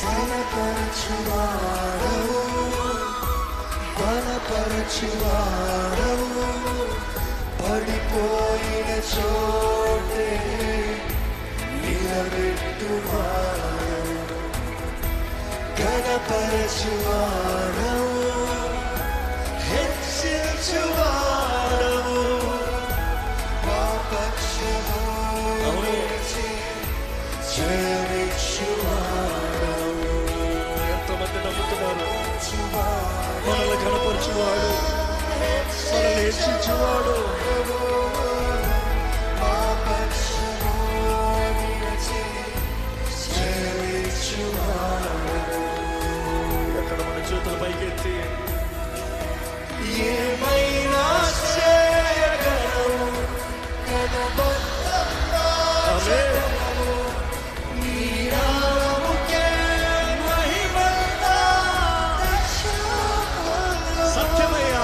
బలపరచువాడవు, బలపరచువాడవు, పడిపోయిన చోటే నిలబెట్టువాడవు, ఘనపరచువాడవు, హెచ్చించువాడవు, మా పక్షము నిలిచి జయమిచ్చువాడవు. ఎంతమంది నమ్ముతున్నారు? మనల్ని ఘనపరచువాడు, మనల్ని హెచ్చించువాడు, మా పక్షము నిలిచి జయమిచ్చువాడు. ఎక్కడ మన చేతుల పైకెత్తి ఏమైనా చేయగలవు, సత్యమయ్యా,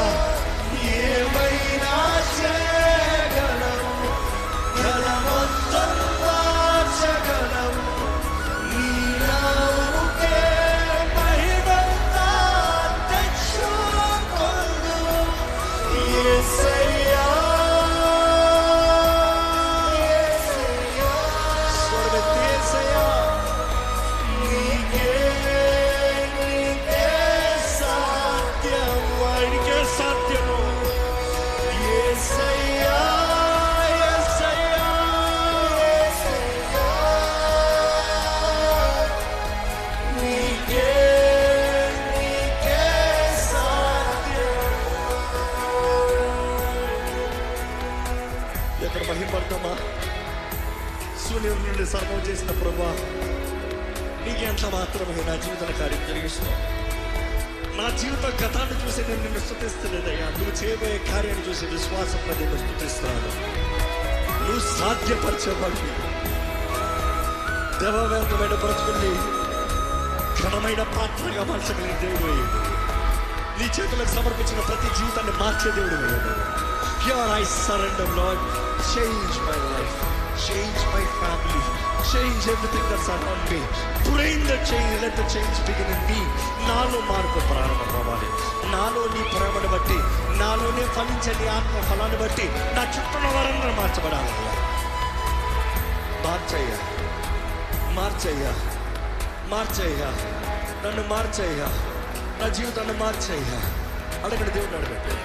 ఏమైనా చేయగలవు, మొత్తం మార్చగలవు, నీ నామముకే మహిమంతా తెచ్చుకొందువు. యేసయ్యా, యేసయ్యా, స్వర్గతి యేసయ్యా, నీకే సాధ్యం, ఆయనకే సాధ్యము. యేసయ్యా, యేసయ్యా, యేసయ్యా, నీకే సాధ్యం. ఎక్కడ మహిమపడతామా? శూన్యం నుండి సర్వం చేసిన ప్రభువా, నీకు ఎంత మాత్రమే నా జీవితంలో కార్యం జరిగిస్తున్నావు. నా జీవిత గతాన్ని చూసి నేను నిన్ను స్తుతిస్తలేదయ్యా, నువ్వు చేయబోయే కార్యాన్ని చూసి విశ్వాసంతో నిన్ను స్తుతిస్తున్నాను. నువ్వు సాధ్యపరచబడి దేవవేతమైన బ్రతుకుని ఘనమైన పాత్రగా మార్చగలిగిన దేవుడు, నీ చేతులకు సమర్పించిన ప్రతి జీవితాన్ని మార్చే దేవుడు. Here I surrender, Lord. Change my life, change my family, change everything that's around me. Bring the change, let the change begin in me. నాలో మార్పు ప్రారంభం అవ్వాలి. నాలో నీ ప్రేమను బట్టి, నాలోనే ఫలించే నీ ఆత్మ ఫలాన్ని బట్టి నా చుట్టూ వారందరూ మార్చబడాలి. మార్చయ్యా, మార్చయ్యా, మార్చయ్యా, నన్ను మార్చయ్యా, నా జీవితాన్ని మార్చయ్యా. అడగడు దేవుడు, అడగడు.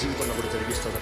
జీవితంలో కూడా జరిగిస్తుంది.